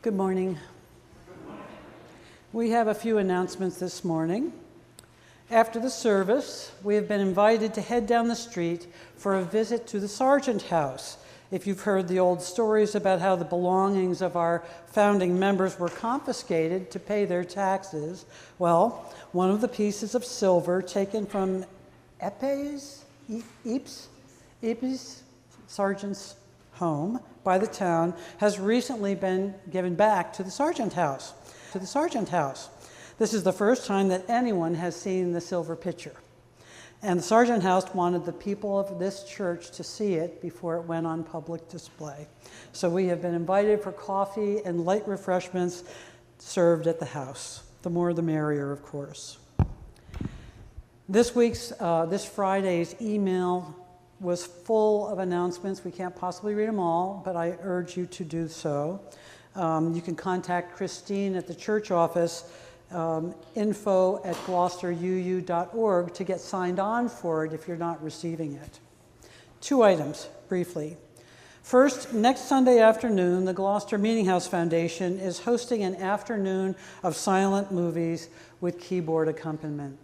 Good morning. We have a few announcements this morning. After the service, we have been invited to head down the street for a visit to the Sargent House. If you've heard the old stories about how the belongings of our founding members were confiscated to pay their taxes, well, one of the pieces of silver taken from Epes Sargent's home by the town has recently been given back to the Sargent House. This is the first time that anyone has seen the silver pitcher. And the Sargent House wanted the people of this church to see it before it went on public display. So we have been invited for coffee and light refreshments served at the house. The more the merrier, of course. This Friday's email was full of announcements. We can't possibly read them all, but I urge you to do so. You can contact Christine at the church office, info@gloucesteruu.org to get signed on for it if you're not receiving it. 2 items, briefly. First, next Sunday afternoon, the Gloucester Meeting House Foundation is hosting an afternoon of silent movies with keyboard accompaniment.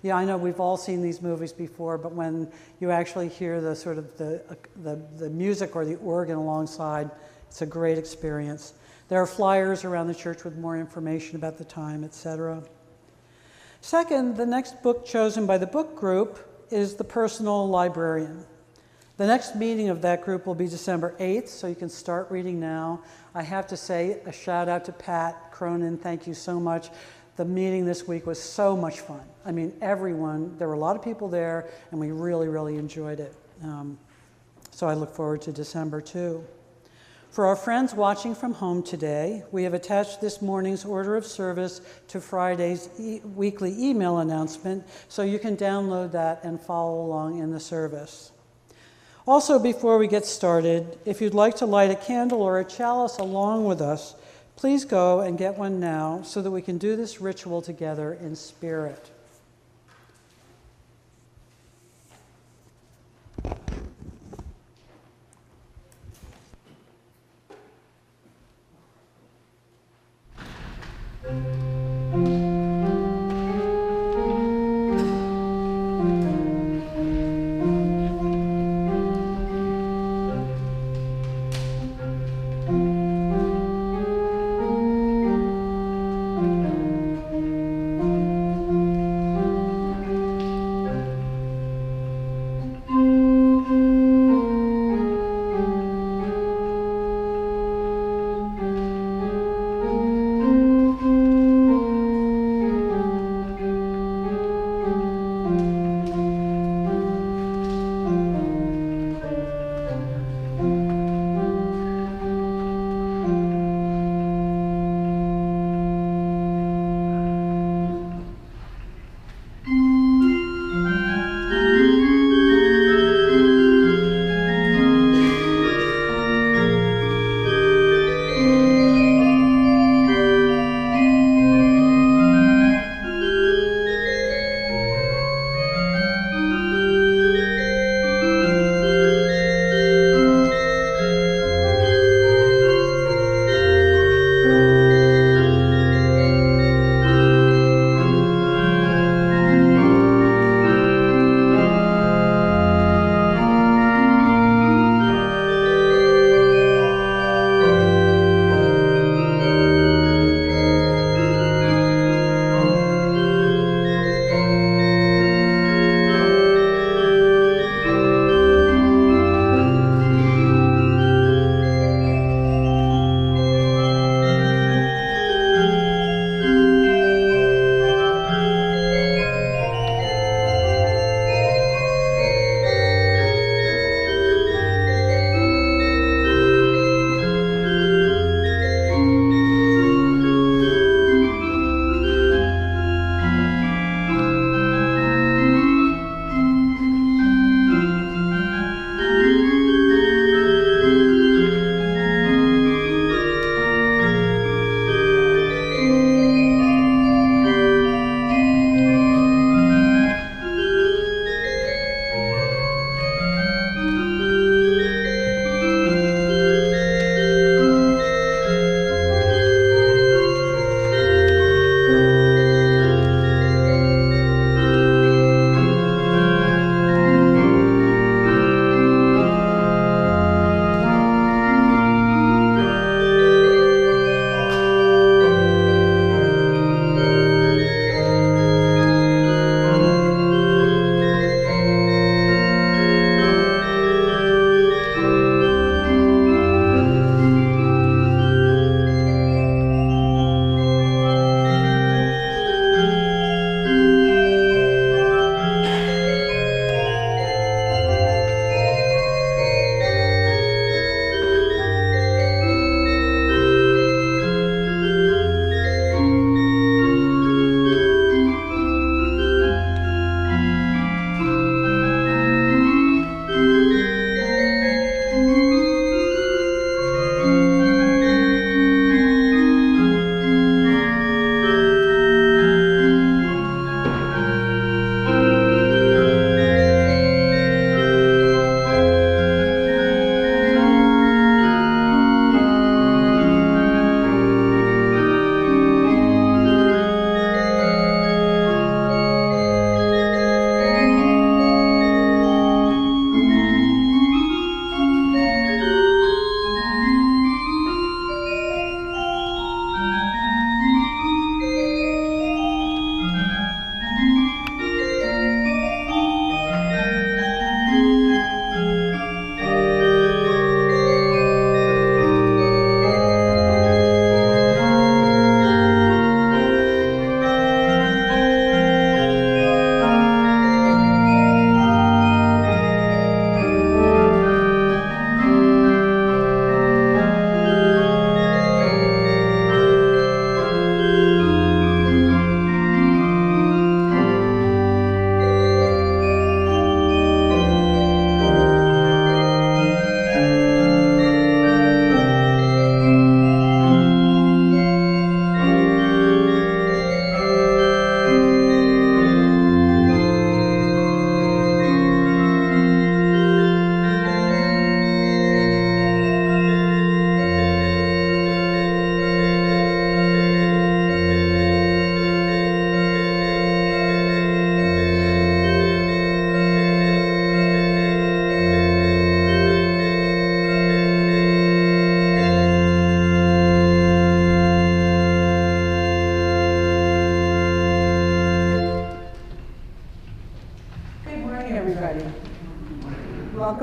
Yeah, I know we've all seen these movies before, but when you actually hear the sort of the music or the organ alongside, it's a great experience. There are flyers around the church with more information about the time, etc. Second, the next book chosen by the book group is The Personal Librarian. The next meeting of that group will be December 8th, so you can start reading now. I have to say a shout out to Pat Cronin. Thank you so much. The meeting this week was so much fun. I mean, there were a lot of people there, and we really, really enjoyed it. So I look forward to December too. For our friends watching from home today, we have attached this morning's order of service to Friday's weekly email announcement, so you can download that and follow along in the service. Also, before we get started, if you'd like to light a candle or a chalice along with us, please go and get one now so that we can do this ritual together in spirit.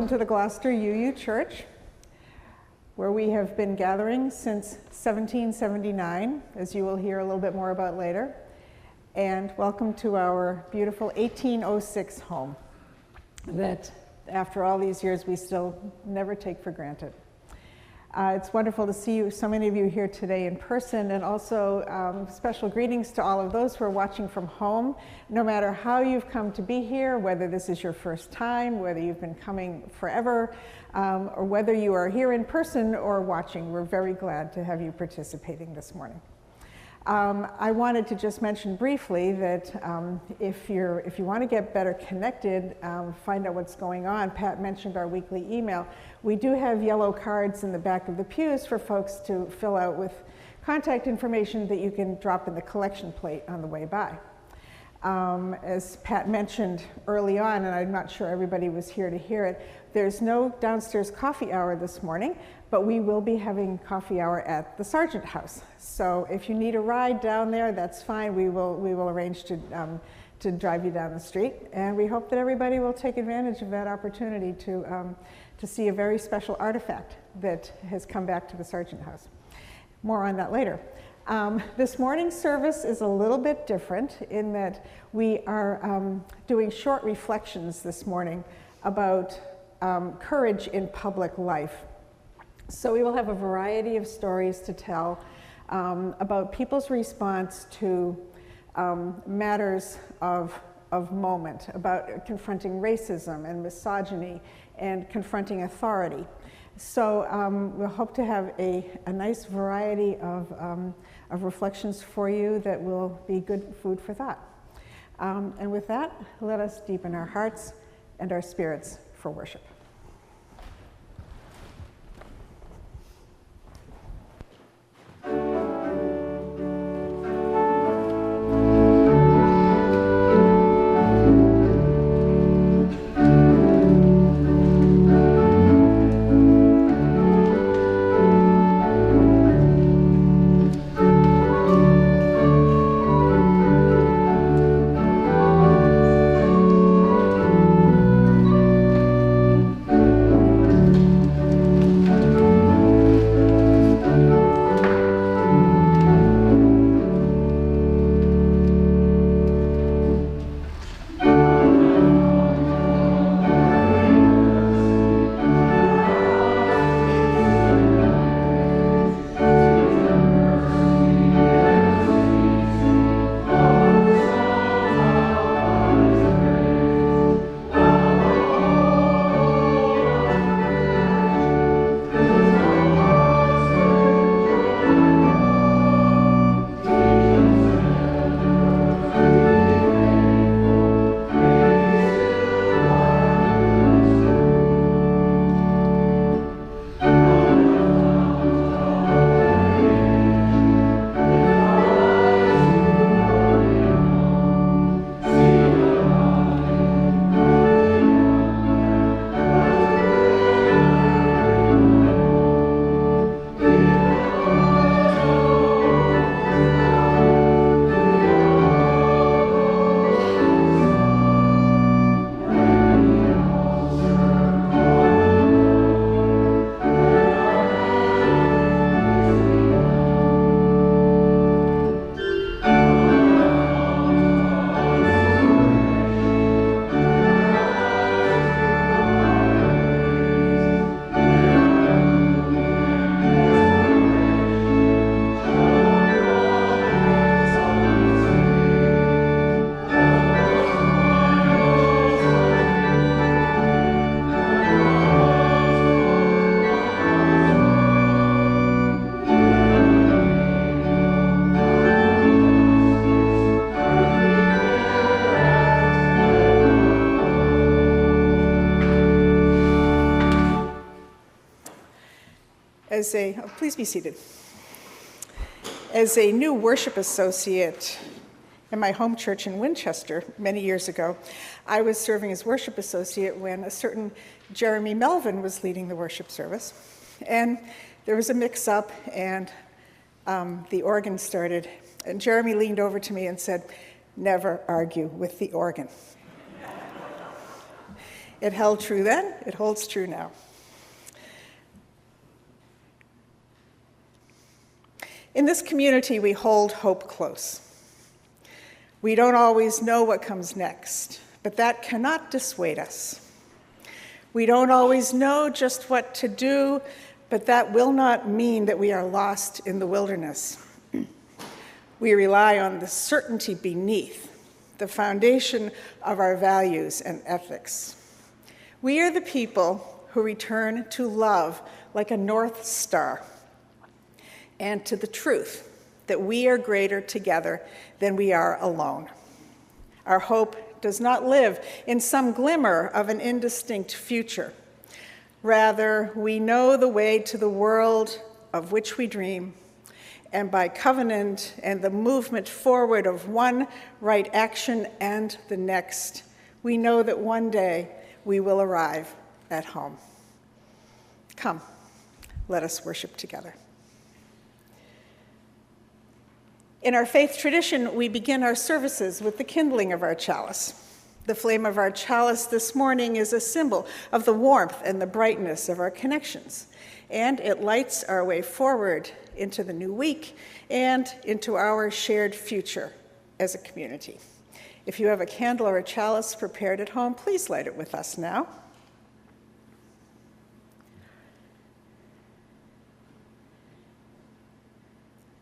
Welcome to the Gloucester UU Church, where we have been gathering since 1779, as you will hear a little bit more about later. And welcome to our beautiful 1806 home that, after all these years, we still never take for granted. It's wonderful to see you, so many of you here today in person, and also special greetings to all of those who are watching from home. No matter how you've come to be here, whether this is your first time, whether you've been coming forever, or whether you are here in person or watching, we're very glad to have you participating this morning. I wanted to just mention briefly that if you want to get better connected, find out what's going on, Pat mentioned our weekly email. We do have yellow cards in the back of the pews for folks to fill out with contact information that you can drop in the collection plate on the way by. As Pat mentioned early on, and I'm not sure everybody was here to hear it, there's no downstairs coffee hour this morning, but we will be having coffee hour at the Sargent House. So if you need a ride down there, that's fine. We will arrange to drive you down the street, and we hope that everybody will take advantage of that opportunity to see a very special artifact that has come back to the Sargent House. More on that later. This morning's service is a little bit different in that we are doing short reflections this morning about courage in public life. So we will have a variety of stories to tell about people's response to matters of moment, about confronting racism and misogyny and confronting authority. So we'll hope to have a nice variety of reflections for you that will be good food for thought. And with that, let us deepen our hearts and our spirits for worship. Please be seated. As a new worship associate in my home church in Winchester many years ago, I was serving as worship associate when a certain Jeremy Melvin was leading the worship service. And there was a mix-up, and the organ started. And Jeremy leaned over to me and said, "Never argue with the organ." It held true then, it holds true now. In this community, we hold hope close. We don't always know what comes next, but that cannot dissuade us. We don't always know just what to do, but that will not mean that we are lost in the wilderness. We rely on the certainty beneath, the foundation of our values and ethics. We are the people who return to love like a North Star, and to the truth that we are greater together than we are alone. Our hope does not live in some glimmer of an indistinct future. Rather, we know the way to the world of which we dream, and by covenant and the movement forward of one right action and the next, we know that one day we will arrive at home. Come, let us worship together. In our faith tradition, we begin our services with the kindling of our chalice. The flame of our chalice this morning is a symbol of the warmth and the brightness of our connections, and it lights our way forward into the new week and into our shared future as a community. If you have a candle or a chalice prepared at home, please light it with us now.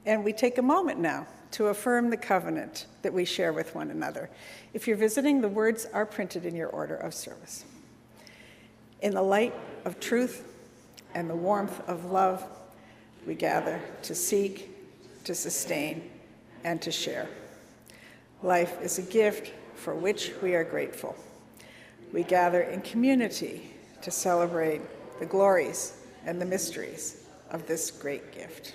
And we take a moment now to affirm the covenant that we share with one another. If you're visiting, the words are printed in your order of service. In the light of truth and the warmth of love, we gather to seek, to sustain, and to share. Life is a gift for which we are grateful. We gather in community to celebrate the glories and the mysteries of this great gift.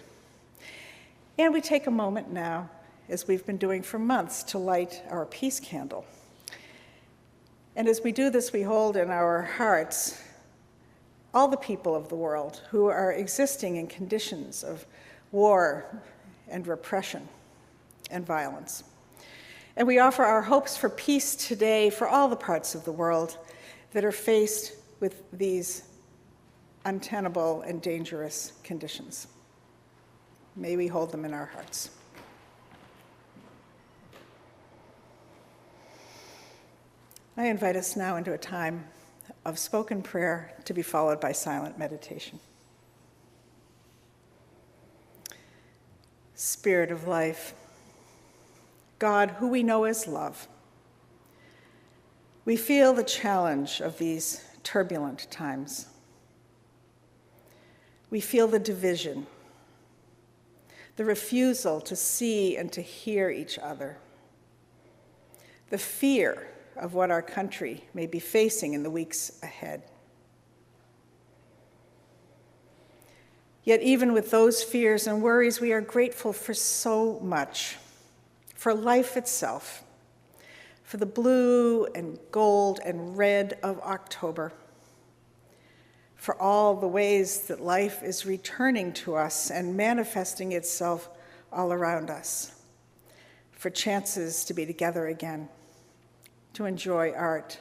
And we take a moment now, as we've been doing for months, to light our peace candle. And as we do this, we hold in our hearts all the people of the world who are existing in conditions of war and repression and violence. And we offer our hopes for peace today for all the parts of the world that are faced with these untenable and dangerous conditions. May we hold them in our hearts. I invite us now into a time of spoken prayer to be followed by silent meditation. Spirit of life, God, who we know as love, we feel the challenge of these turbulent times. We feel the division, the refusal to see and to hear each other, the fear of what our country may be facing in the weeks ahead. Yet even with those fears and worries, we are grateful for so much, for life itself, for the blue and gold and red of October, for all the ways that life is returning to us and manifesting itself all around us, for chances to be together again, to enjoy art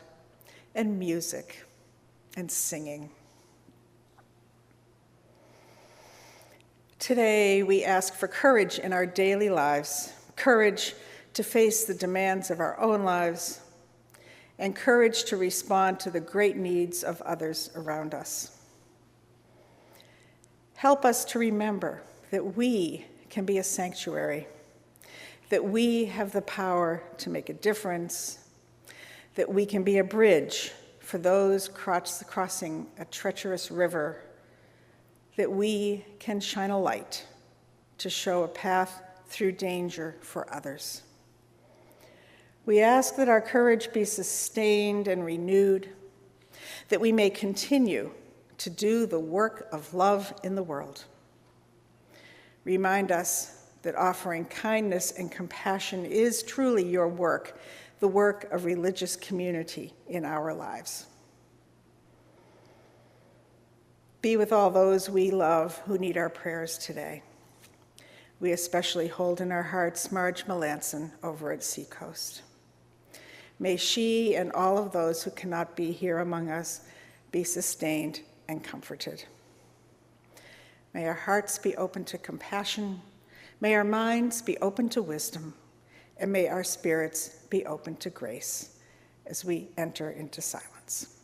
and music and singing. Today, we ask for courage in our daily lives, courage to face the demands of our own lives, and courage to respond to the great needs of others around us. Help us to remember that we can be a sanctuary, that we have the power to make a difference, that we can be a bridge for those crossing a treacherous river, that we can shine a light to show a path through danger for others. We ask that our courage be sustained and renewed, that we may continue to do the work of love in the world. Remind us that offering kindness and compassion is truly your work, the work of religious community in our lives. Be with all those we love who need our prayers today. We especially hold in our hearts Marge Melanson over at Seacoast. May she and all of those who cannot be here among us be sustained and comforted. May our hearts be open to compassion, may our minds be open to wisdom, and may our spirits be open to grace as we enter into silence.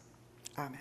Amen.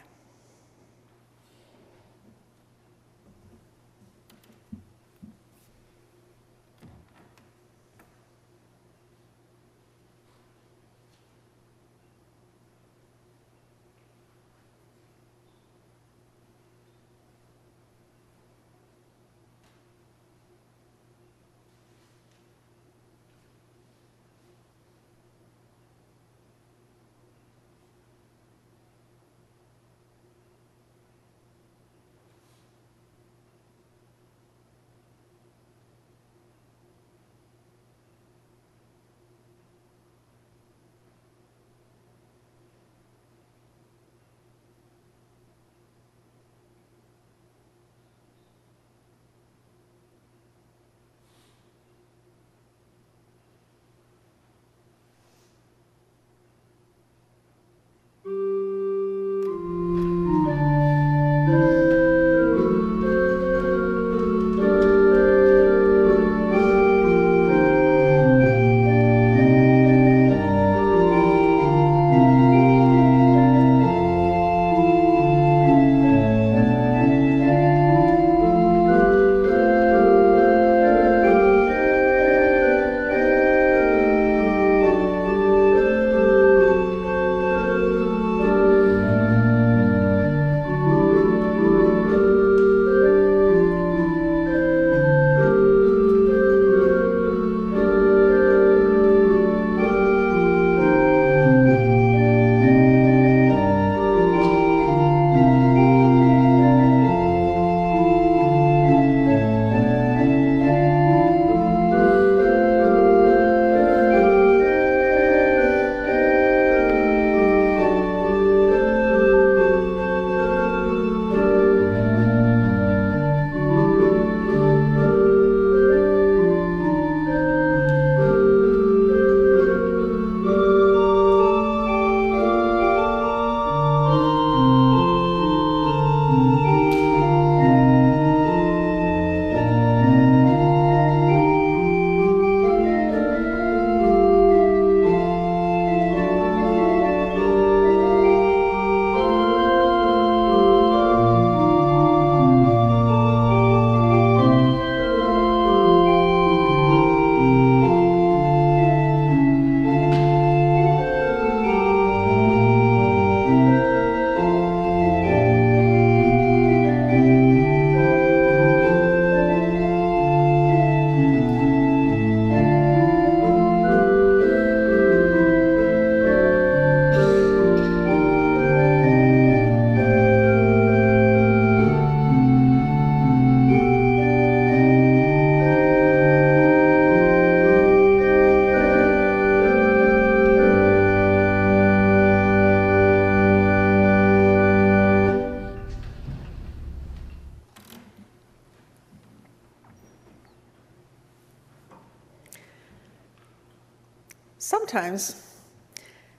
Sometimes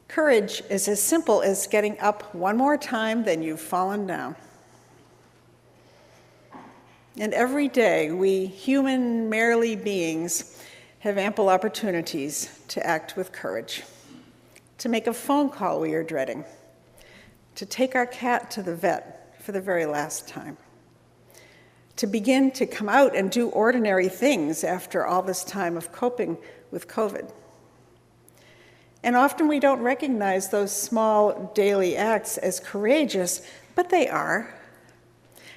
courage is as simple as getting up one more time than you've fallen down. And every day, we human, merely beings have ample opportunities to act with courage, to make a phone call we are dreading, to take our cat to the vet for the very last time, to begin to come out and do ordinary things after all this time of coping with COVID. And often we don't recognize those small daily acts as courageous, but they are.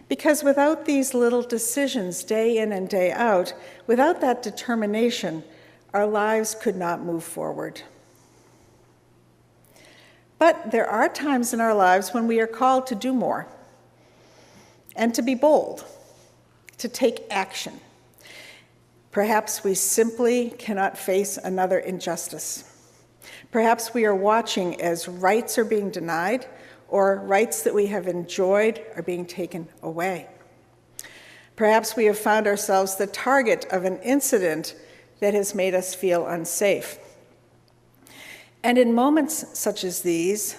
Because without these little decisions day in and day out, without that determination, our lives could not move forward. But there are times in our lives when we are called to do more and to be bold, to take action. Perhaps we simply cannot face another injustice. Perhaps we are watching as rights are being denied or rights that we have enjoyed are being taken away. Perhaps we have found ourselves the target of an incident that has made us feel unsafe. And in moments such as these,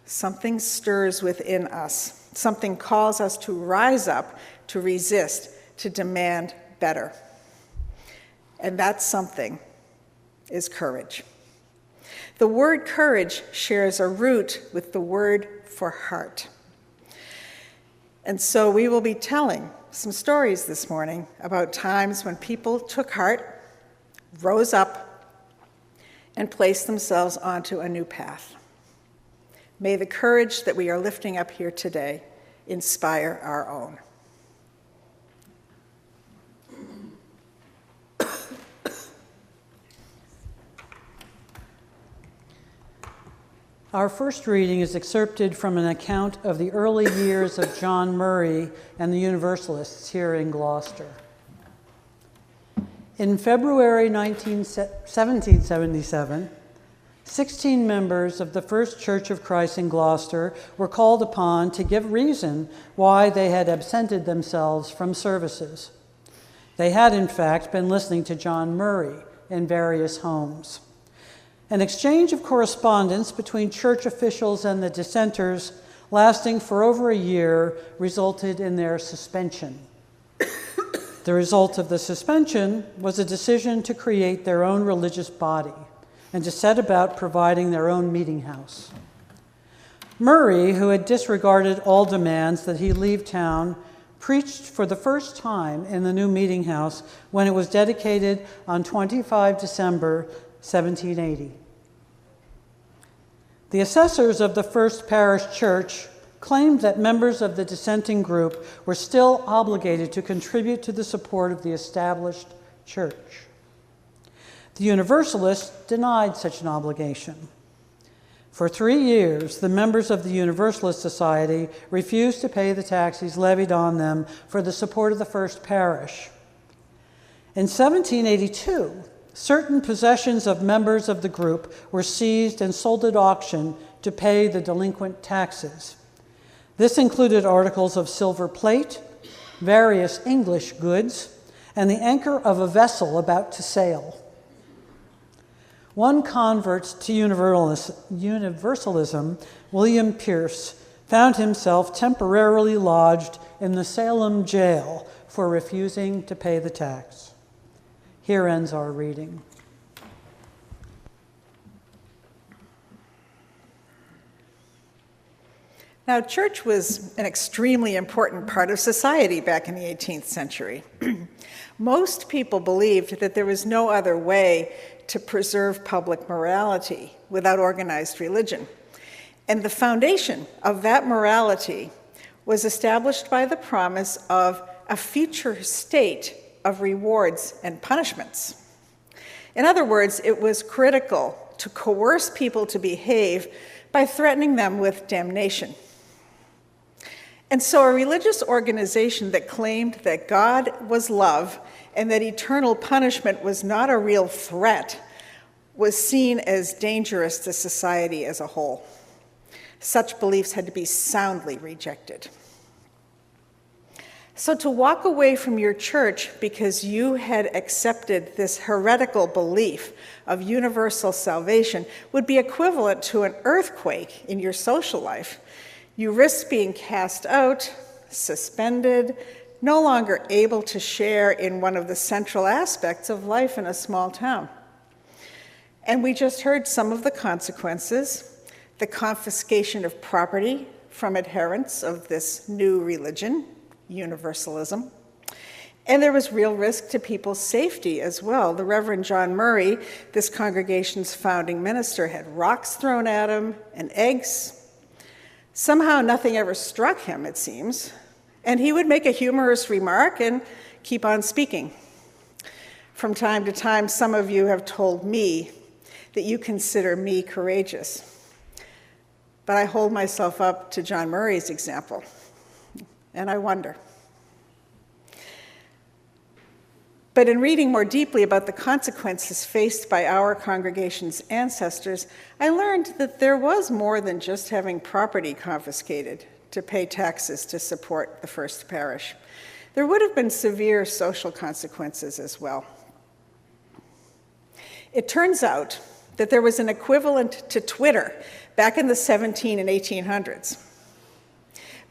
something stirs within us. Something calls us to rise up, to resist, to demand better. And that something is courage. The word courage shares a root with the word for heart. And so we will be telling some stories this morning about times when people took heart, rose up, and placed themselves onto a new path. May the courage that we are lifting up here today inspire our own. Our first reading is excerpted from an account of the early years of John Murray and the Universalists here in Gloucester. In February 1777, 16 members of the First Church of Christ in Gloucester were called upon to give reason why they had absented themselves from services. They had, in fact, been listening to John Murray in various homes. An exchange of correspondence between church officials and the dissenters, lasting for over a year, resulted in their suspension. The result of the suspension was a decision to create their own religious body and to set about providing their own meeting house. Murray, who had disregarded all demands that he leave town, preached for the first time in the new meeting house when it was dedicated on 25 December 1780. The assessors of the First Parish Church claimed that members of the dissenting group were still obligated to contribute to the support of the established church. The Universalists denied such an obligation. For 3 years, the members of the Universalist Society refused to pay the taxes levied on them for the support of the First Parish. In 1782, certain possessions of members of the group were seized and sold at auction to pay the delinquent taxes. This included articles of silver plate, various English goods, and the anchor of a vessel about to sail. One convert to Universalism, William Pierce, found himself temporarily lodged in the Salem jail for refusing to pay the tax. Here ends our reading. Now, church was an extremely important part of society back in the 18th century. Most people believed that there was no other way to preserve public morality without organized religion. And the foundation of that morality was established by the promise of a future state of rewards and punishments. In other words, it was critical to coerce people to behave by threatening them with damnation. And so a religious organization that claimed that God was love and that eternal punishment was not a real threat was seen as dangerous to society as a whole. Such beliefs had to be soundly rejected. So to walk away from your church because you had accepted this heretical belief of universal salvation would be equivalent to an earthquake in your social life. You risk being cast out, suspended, no longer able to share in one of the central aspects of life in a small town. And we just heard some of the consequences: the confiscation of property from adherents of this new religion, Universalism. And there was real risk to people's safety as well. The Reverend John Murray, this congregation's founding minister, had rocks thrown at him and eggs. Somehow nothing ever struck him, it seems, and he would make a humorous remark and keep on speaking. From time to time, some of you have told me that you consider me courageous, but I hold myself up to John Murray's example, and I wonder. But in reading more deeply about the consequences faced by our congregation's ancestors, I learned that there was more than just having property confiscated to pay taxes to support the First Parish. There would have been severe social consequences as well. It turns out that there was an equivalent to Twitter back in the 1700s and 1800s.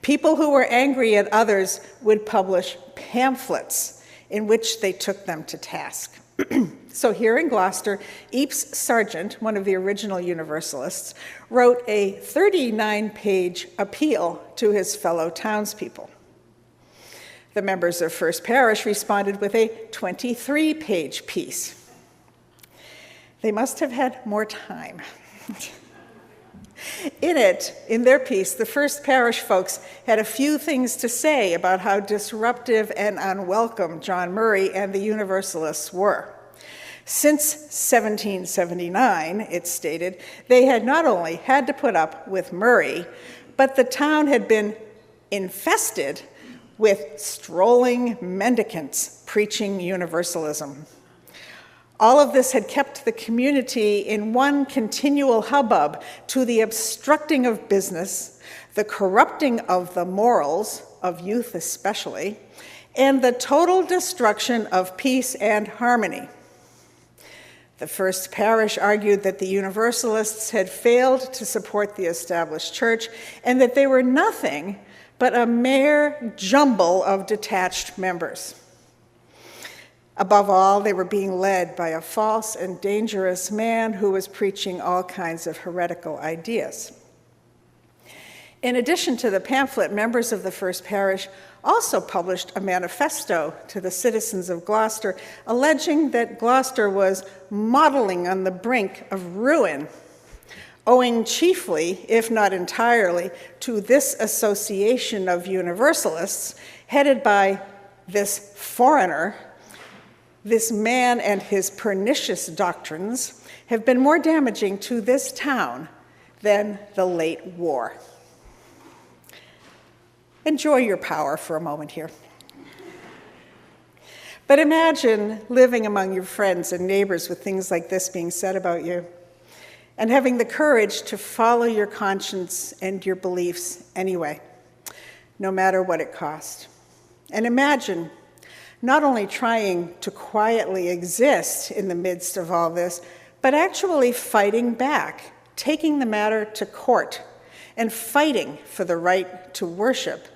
People who were angry at others would publish pamphlets in which they took them to task. So here in Gloucester, Eepes Sargent, one of the original Universalists, wrote a 39-page appeal to his fellow townspeople. The members of First Parish responded with a 23-page piece. They must have had more time. In their piece, the First Parish folks had a few things to say about how disruptive and unwelcome John Murray and the Universalists were. Since 1779, it stated, they had not only had to put up with Murray, but the town had been infested with strolling mendicants preaching Universalism. All of this had kept the community in one continual hubbub to the obstructing of business, the corrupting of the morals, of youth especially, and the total destruction of peace and harmony. The First Parish argued that the Universalists had failed to support the established church and that they were nothing but a mere jumble of detached members. Above all, they were being led by a false and dangerous man who was preaching all kinds of heretical ideas. In addition to the pamphlet, members of the First Parish also published a manifesto to the citizens of Gloucester, alleging that Gloucester was modeling on the brink of ruin, owing chiefly, if not entirely, to this association of Universalists headed by this foreigner. This man and his pernicious doctrines have been more damaging to this town than the late war. Enjoy your power for a moment here. But imagine living among your friends and neighbors with things like this being said about you, and having the courage to follow your conscience and your beliefs anyway, no matter what it cost. And imagine not only trying to quietly exist in the midst of all this, but actually fighting back, taking the matter to court, and fighting for the right to worship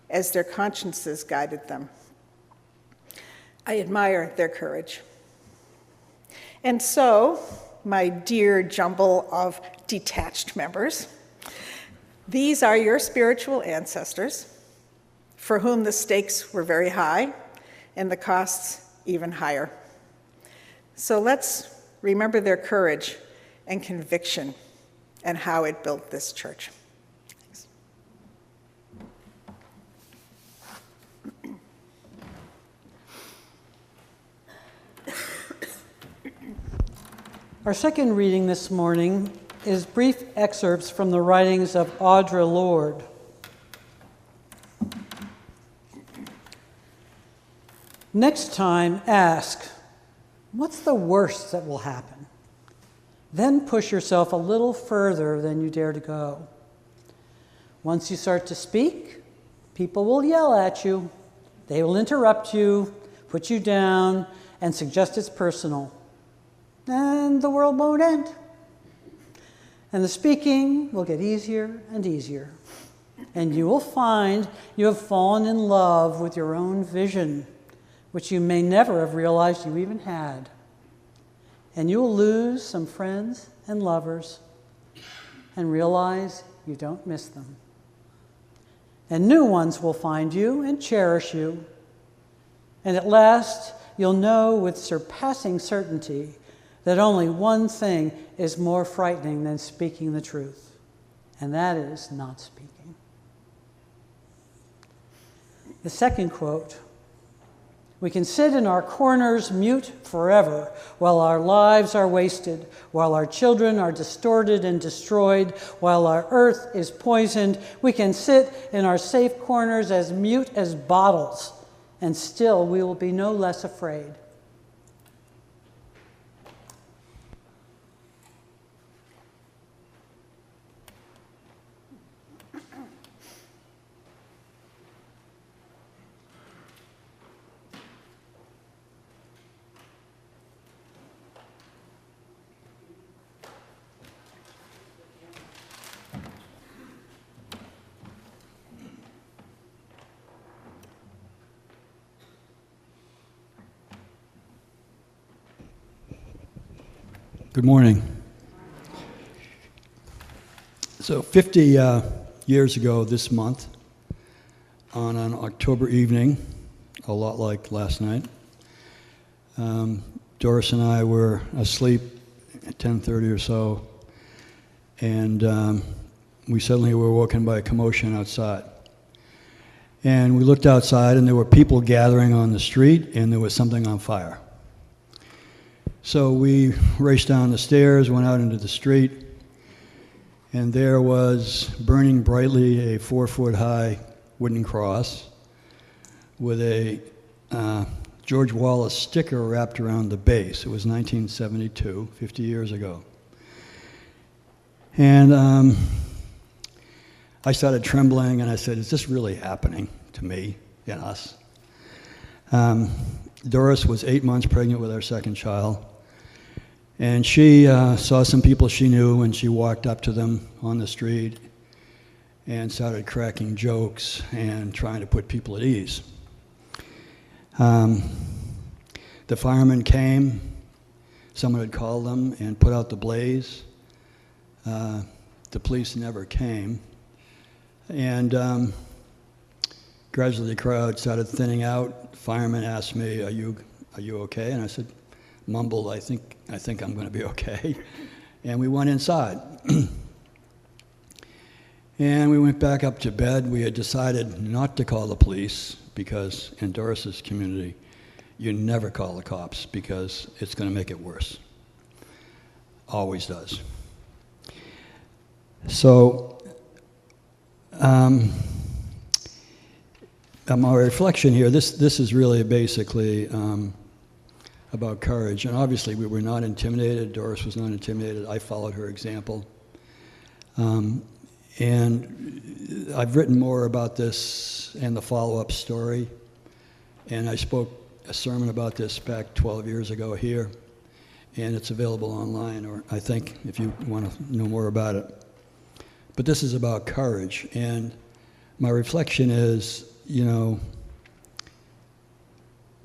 as their consciences guided them. I admire their courage. And so, my dear jumble of detached members, these are your spiritual ancestors, for whom the stakes were very high and the costs even higher. So let's remember their courage and conviction and how it built this church. Thanks. Our second reading this morning is brief excerpts from the writings of Audre Lorde. Next time, ask, what's the worst that will happen? Then push yourself a little further than you dare to go. Once you start to speak, people will yell at you. They will interrupt you, put you down, and suggest it's personal. And the world won't end. And the speaking will get easier and easier. And you will find you have fallen in love with your own vision, which you may never have realized you even had. And you will lose some friends and lovers and realize you don't miss them. And new ones will find you and cherish you. And at last, you'll know with surpassing certainty that only one thing is more frightening than speaking the truth, and that is not speaking. The second quote, we can sit in our corners mute forever while our lives are wasted, while our children are distorted and destroyed, while our earth is poisoned. We can sit in our safe corners as mute as bottles, and still we will be no less afraid. Good morning. So 50 years ago this month, on an October evening, a lot like last night, Doris and I were asleep at 10:30 or so, and we suddenly were woken by a commotion outside. And we looked outside, and there were people gathering on the street, and there was something on fire. So we raced down the stairs, went out into the street, and there was burning brightly a 4-foot-high wooden cross with a George Wallace sticker wrapped around the base. It was 1972, 50 years ago. And I started trembling, and I said, is this really happening to me and us? Doris was 8 months pregnant with our second child, and she saw some people she knew, and she walked up to them on the street and started cracking jokes and trying to put people at ease. The firemen came. Someone had called them and put out the blaze. The police never came. And gradually the crowd started thinning out. Firemen asked me, are you okay? And I said, mumbled, I think I'm going to be okay. And we went inside. And we went back up to bed. We had decided not to call the police because in Doris's community, you never call the cops because it's going to make it worse. Always does. So my reflection here, this is really basically about courage. And obviously we were not intimidated. Doris was not intimidated. I followed her example. And I've written more about this and the follow-up story. And I spoke a sermon about this back 12 years ago here. And it's available online, or I think if you want to know more about it. But this is about courage. And my reflection is,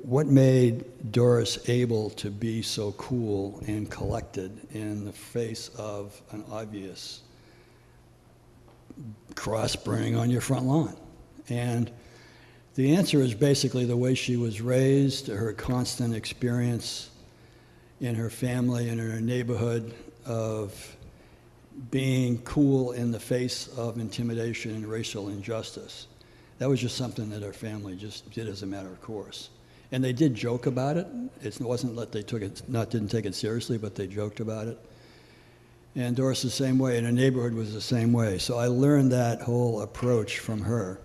what made Doris able to be so cool and collected in the face of an obvious cross burning on your front lawn? And the answer is basically the way she was raised, her constant experience in her family and in her neighborhood of being cool in the face of intimidation and racial injustice. That was just something that her family just did as a matter of course. And they did joke about it. It wasn't that they didn't take it seriously, but they joked about it. And Doris the same way, and her neighborhood was the same way. So I learned that whole approach from her.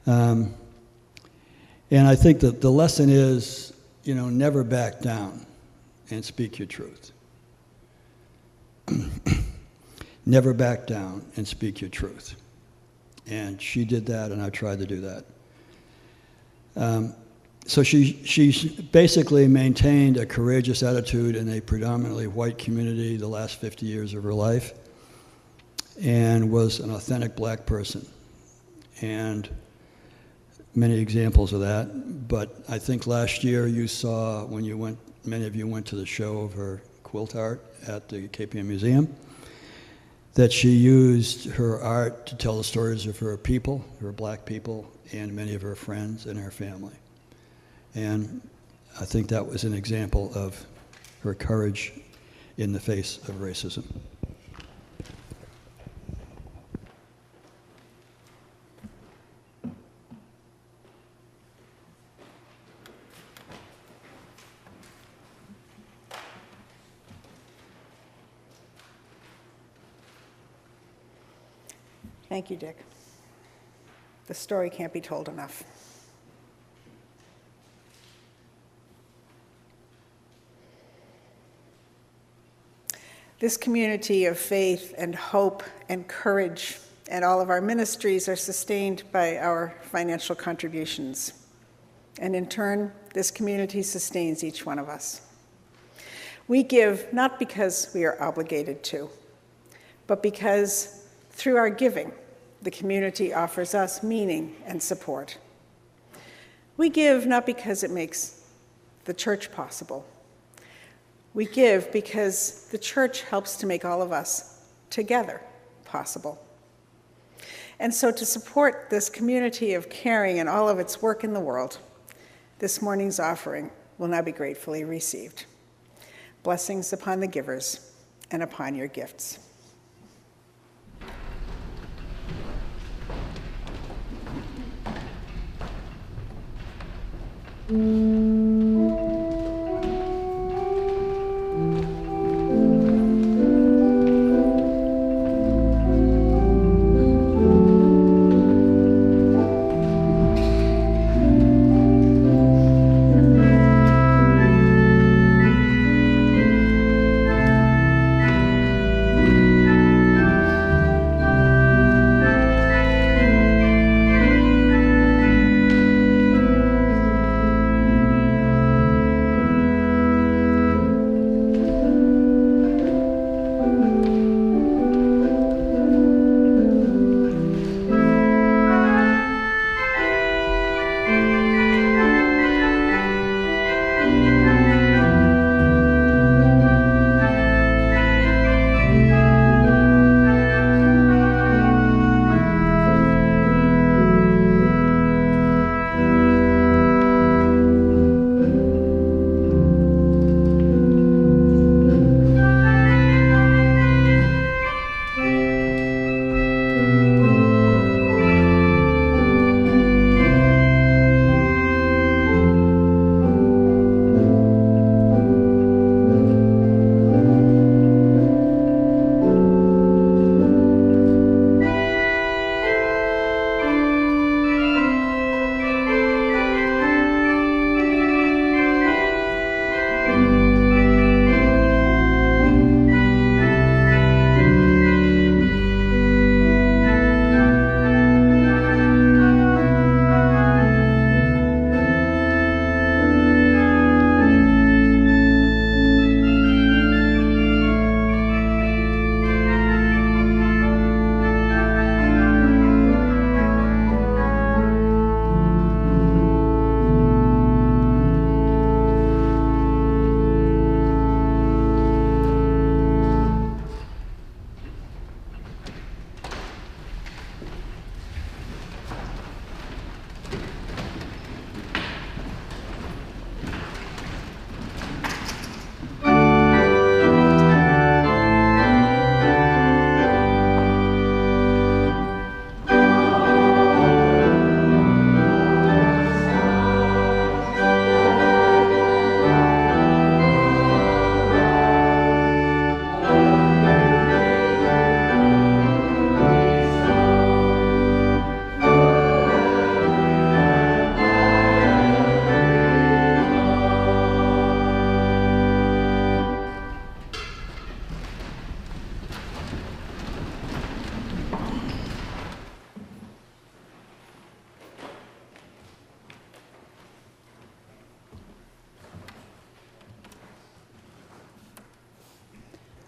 And I think that the lesson is, never back down and speak your truth. Never back down and speak your truth. And she did that, and I tried to do that. So she basically maintained a courageous attitude in a predominantly white community the last 50 years of her life, and was an authentic black person. And many examples of that. But I think last year you saw, when many of you went to the show of her quilt art at the KPM Museum, that she used her art to tell the stories of her people, her black people, and many of her friends and her family. And I think that was an example of her courage in the face of racism. Thank you, Dick. The story can't be told enough. This community of faith and hope and courage and all of our ministries are sustained by our financial contributions. And in turn, this community sustains each one of us. We give not because we are obligated to, but because through our giving, the community offers us meaning and support. We give not because it makes the church possible. We give because the church helps to make all of us together possible. And so to support this community of caring and all of its work in the world, this morning's offering will now be gratefully received. Blessings upon the givers and upon your gifts.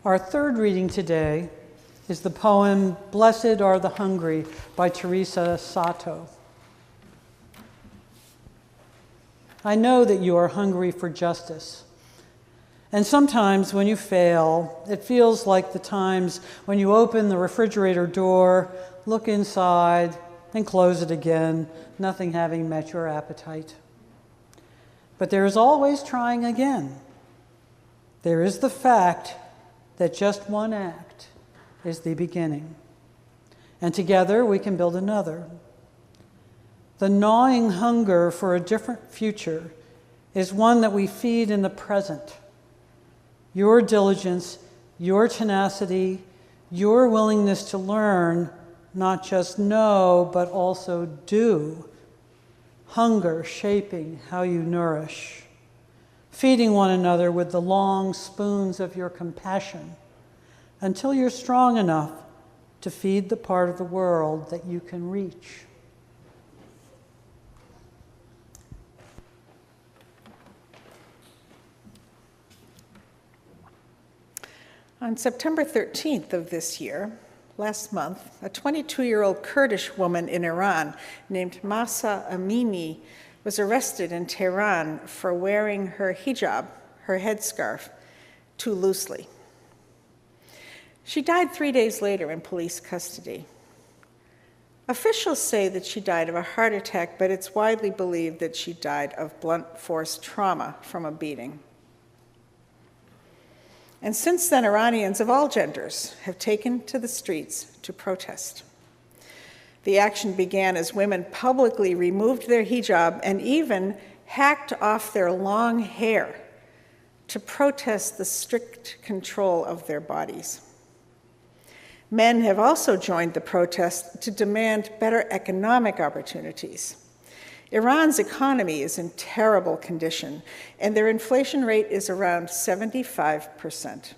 Our third reading today is the poem Blessed Are the Hungry by Teresa Sato. I know that you are hungry for justice. And sometimes when you fail, it feels like the times when you open the refrigerator door, look inside, and close it again, nothing having met your appetite. But there is always trying again. There is the fact that just one act is the beginning. And together we can build another. The gnawing hunger for a different future is one that we feed in the present. Your diligence, your tenacity, your willingness to learn, not just know, but also do. Hunger shaping how you nourish. Feeding one another with the long spoons of your compassion until you're strong enough to feed the part of the world that you can reach. On September 13th of this year, last month, a 22-year-old Kurdish woman in Iran named Mahsa Amini was arrested in Tehran for wearing her hijab, her headscarf, too loosely. She died 3 days later in police custody. Officials say that she died of a heart attack, but it's widely believed that she died of blunt force trauma from a beating. And since then, Iranians of all genders have taken to the streets to protest. The action began as women publicly removed their hijab and even hacked off their long hair to protest the strict control of their bodies. Men have also joined the protest to demand better economic opportunities. Iran's economy is in terrible condition, and their inflation rate is around 75%.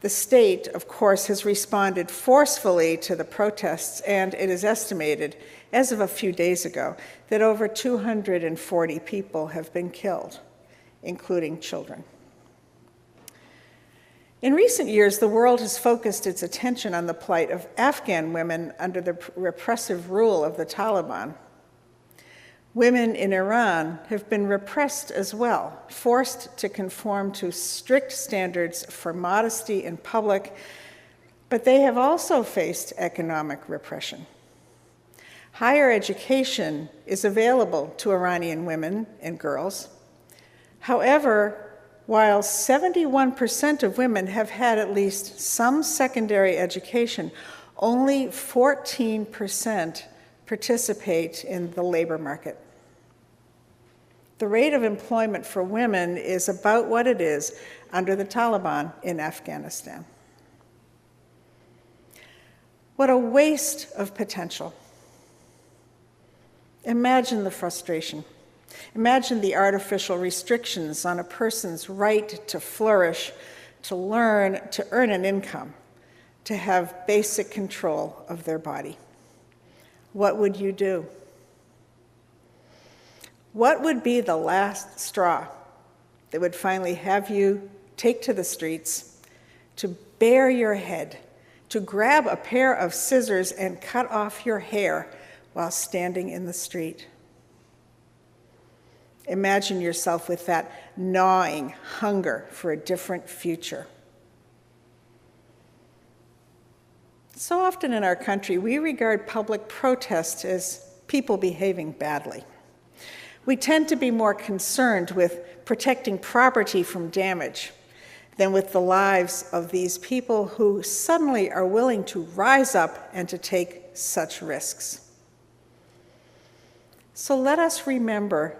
The state, of course, has responded forcefully to the protests, and it is estimated, as of a few days ago, that over 240 people have been killed, including children. In recent years, the world has focused its attention on the plight of Afghan women under the repressive rule of the Taliban. Women in Iran have been repressed as well, forced to conform to strict standards for modesty in public, but they have also faced economic repression. Higher education is available to Iranian women and girls. However, while 71% of women have had at least some secondary education, only 14% participate in the labor market. The rate of employment for women is about what it is under the Taliban in Afghanistan. What a waste of potential. Imagine the frustration. Imagine the artificial restrictions on a person's right to flourish, to learn, to earn an income, to have basic control of their body. What would you do? What would be the last straw that would finally have you take to the streets, to bare your head, to grab a pair of scissors and cut off your hair while standing in the street? Imagine yourself with that gnawing hunger for a different future. So often in our country, we regard public protest as people behaving badly. We tend to be more concerned with protecting property from damage than with the lives of these people who suddenly are willing to rise up and to take such risks. So let us remember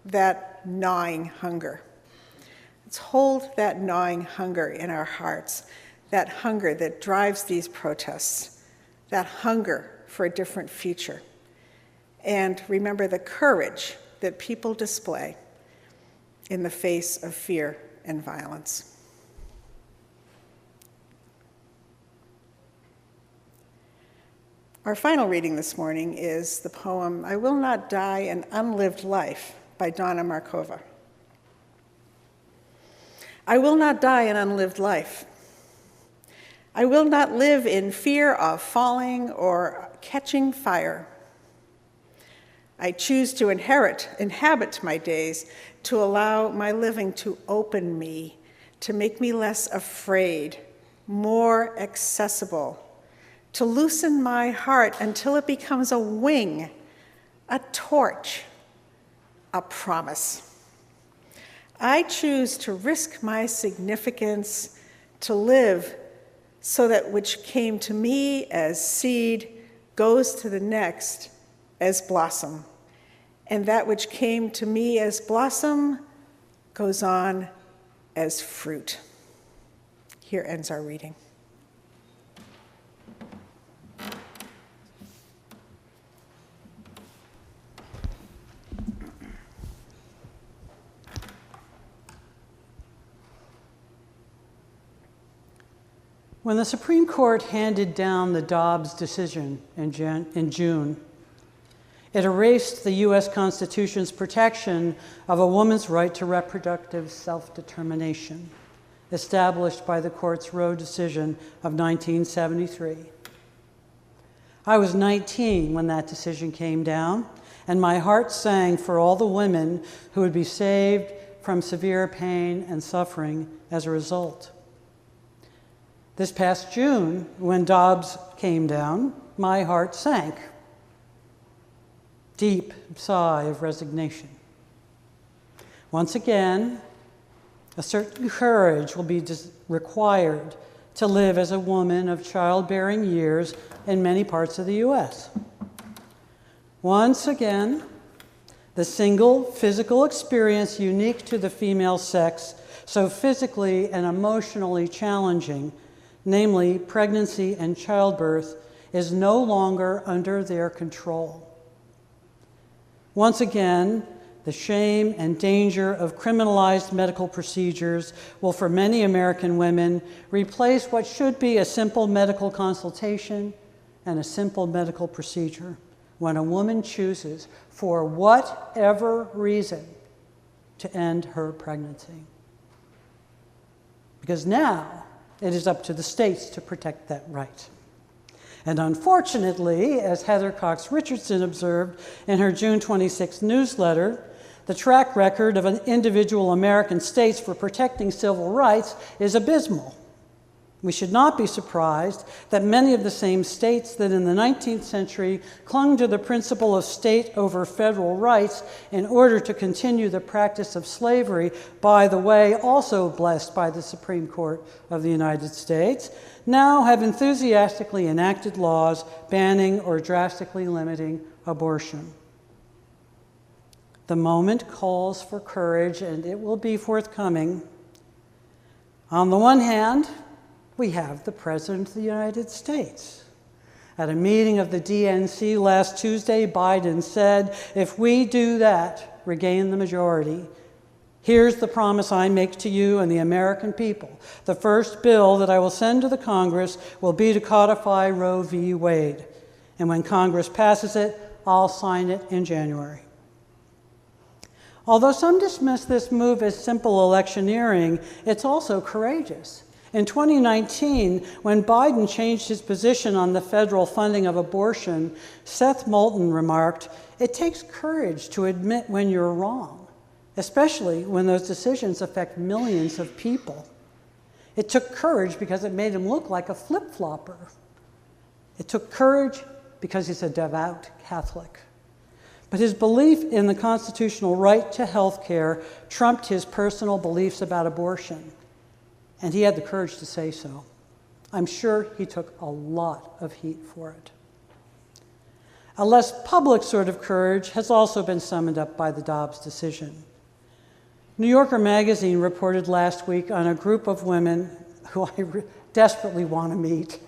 that gnawing hunger. Let's hold that gnawing hunger in our hearts, that hunger that drives these protests, that hunger for a different future. And remember the courage that people display in the face of fear and violence. Our final reading this morning is the poem, I Will Not Die an Unlived Life by Donna Markova. I will not die an unlived life. I will not live in fear of falling or catching fire. I choose to inhabit my days, to allow my living to open me, to make me less afraid, more accessible, to loosen my heart until it becomes a wing, a torch, a promise. I choose to risk my significance, to live so that which came to me as seed goes to the next as blossom, and that which came to me as blossom goes on as fruit. Here ends our reading. When the Supreme Court handed down the Dobbs decision in June, it erased the U.S. Constitution's protection of a woman's right to reproductive self-determination, established by the court's Roe decision of 1973. I was 19 when that decision came down, and my heart sang for all the women who would be saved from severe pain and suffering as a result. This past June, when Dobbs came down, my heart sank. Deep sigh of resignation. Once again, a certain courage will be required to live as a woman of childbearing years in many parts of the U.S. Once again, the single physical experience unique to the female sex, so physically and emotionally challenging, namely pregnancy and childbirth, is no longer under their control. Once again, the shame and danger of criminalized medical procedures will, for many American women, replace what should be a simple medical consultation and a simple medical procedure when a woman chooses, for whatever reason, to end her pregnancy. Because now it is up to the states to protect that right. And unfortunately, as Heather Cox Richardson observed in her June 26th newsletter, the track record of individual American states for protecting civil rights is abysmal. We should not be surprised that many of the same states that in the 19th century clung to the principle of state over federal rights in order to continue the practice of slavery, by the way, also blessed by the Supreme Court of the United States, now have enthusiastically enacted laws banning or drastically limiting abortion. The moment calls for courage, and it will be forthcoming. On the one hand, we have the President of the United States. At a meeting of the DNC last Tuesday, Biden said, "If we do that, regain the majority, here's the promise I make to you and the American people. The first bill that I will send to the Congress will be to codify Roe v. Wade. And when Congress passes it, I'll sign it in January." Although some dismiss this move as simple electioneering, it's also courageous. In 2019, when Biden changed his position on the federal funding of abortion, Seth Moulton remarked, "It takes courage to admit when you're wrong, especially when those decisions affect millions of people. It took courage because it made him look like a flip-flopper. It took courage because he's a devout Catholic. But his belief in the constitutional right to health care trumped his personal beliefs about abortion, and he had the courage to say so. I'm sure he took a lot of heat for it. A less public sort of courage has also been summed up by the Dobbs decision. New Yorker magazine reported last week on a group of women who I desperately want to meet.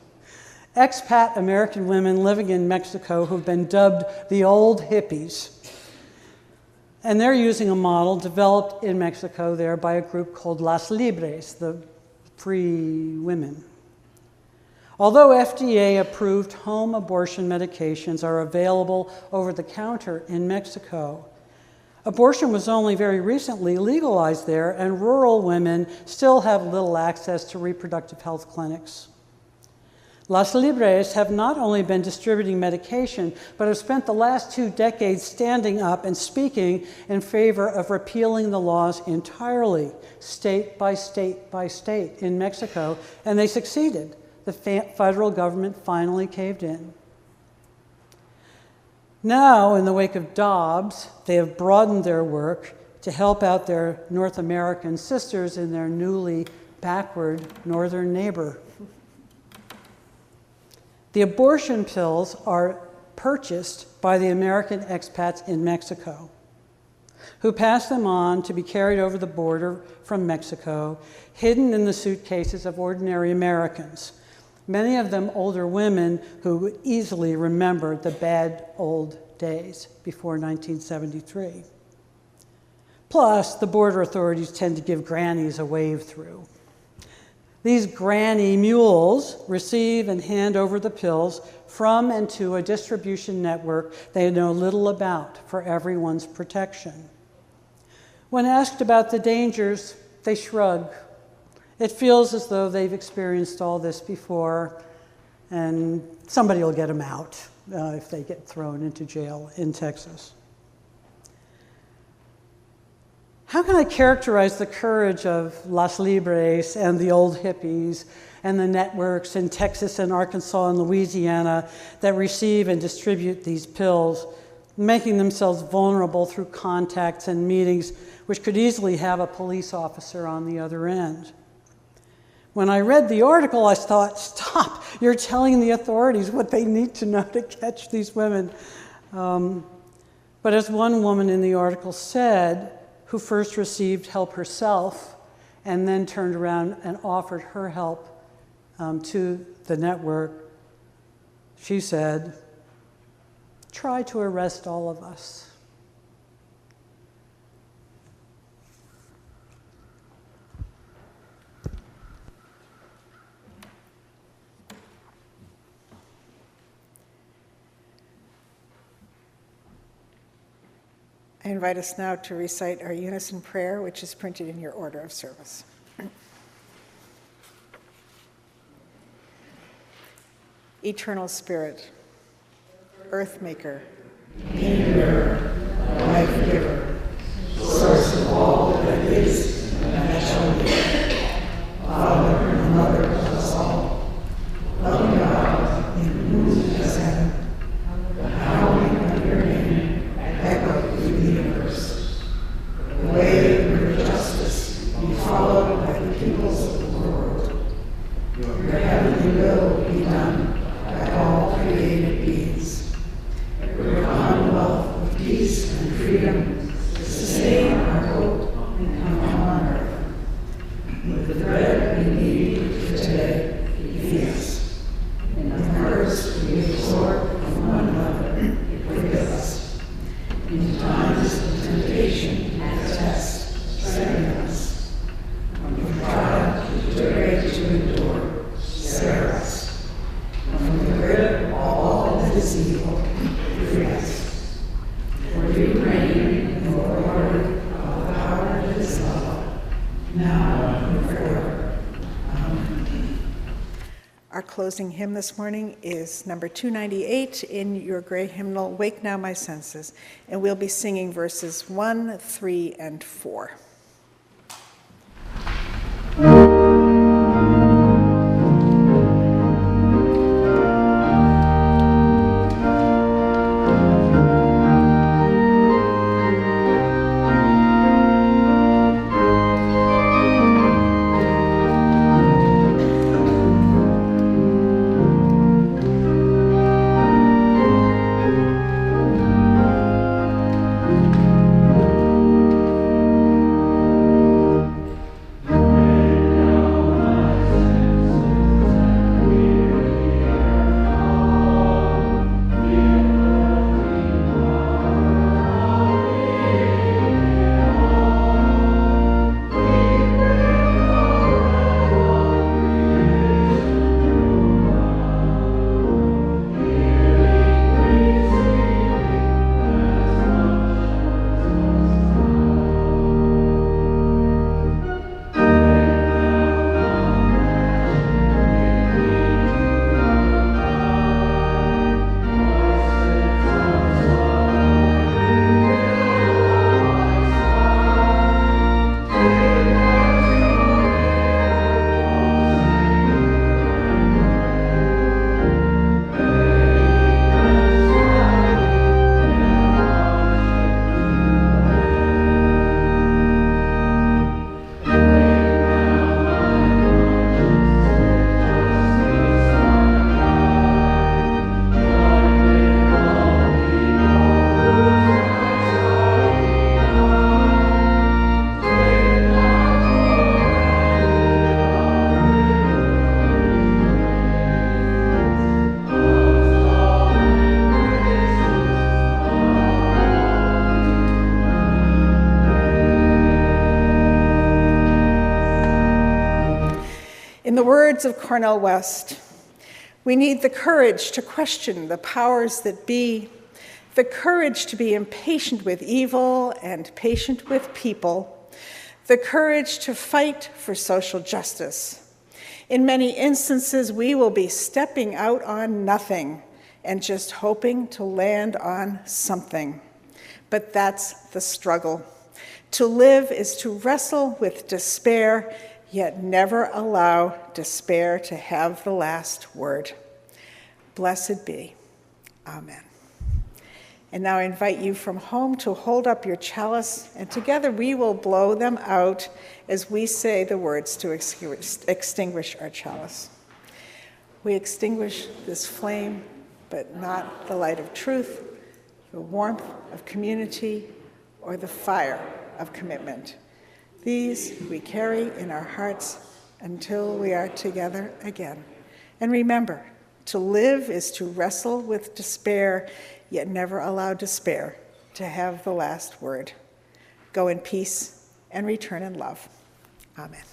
Expat American women living in Mexico who've been dubbed the old hippies. And they're using a model developed in Mexico there by a group called Las Libres, the free women. Although FDA-approved home abortion medications are available over the counter in Mexico, abortion was only very recently legalized there, and rural women still have little access to reproductive health clinics. Las Libres have not only been distributing medication, but have spent the last 2 decades standing up and speaking in favor of repealing the laws entirely, state by state by state in Mexico, and they succeeded. The federal government finally caved in. Now, in the wake of Dobbs, they have broadened their work to help out their North American sisters in their newly backward northern neighbor. The abortion pills are purchased by the American expats in Mexico, who pass them on to be carried over the border from Mexico, hidden in the suitcases of ordinary Americans, many of them older women who easily remembered the bad old days before 1973. Plus, the border authorities tend to give grannies a wave through. These granny mules receive and hand over the pills from and to a distribution network they know little about for everyone's protection. When asked about the dangers, they shrug. It feels as though they've experienced all this before, and somebody will get them out if they get thrown into jail in Texas. How can I characterize the courage of Las Libres and the old hippies and the networks in Texas and Arkansas and Louisiana that receive and distribute these pills, making themselves vulnerable through contacts and meetings which could easily have a police officer on the other end? When I read the article, I thought, stop, you're telling the authorities what they need to know to catch these women. But as one woman in the article said, who first received help herself and then turned around and offered her help to the network, she said, try to arrest all of us. I invite us now to recite our unison prayer, which is printed in your order of service. Eternal Spirit, Earth Maker, Being-Bearer, Life-Giver, Source of all that is and that shall be, Father and Mother of us all, loving God, in whom is heaven, the hallowing of your name, echo through the universe. The way of your justice be followed by the peoples of the world. Your heavenly will be done by all created beings. Your commonwealth of peace and freedom sustain our hope and come on earth. With the bread we need for today, feed us. In the thirst we absorb from one another, forgive us. In times of temptation and test, strengthen us. From trial too great to endure, spare us. From the grip of all that is evil, free us. For you reign in the glory of the power that is love, now and forever. Amen. Our closing hymn this morning is number 298 in your gray hymnal, Wake Now My Senses, and we'll be singing verses 1, 3, and 4. In the words of Cornel West, we need the courage to question the powers that be, the courage to be impatient with evil and patient with people, the courage to fight for social justice. In many instances, we will be stepping out on nothing and just hoping to land on something. But that's the struggle. To live is to wrestle with despair, yet never allow despair to have the last word. Blessed be. Amen. And now I invite you from home to hold up your chalice, and together we will blow them out as we say the words to extinguish our chalice. We extinguish this flame, but not the light of truth, the warmth of community, or the fire of commitment. These we carry in our hearts until we are together again. And remember, to live is to wrestle with despair, yet never allow despair to have the last word. Go in peace and return in love. Amen.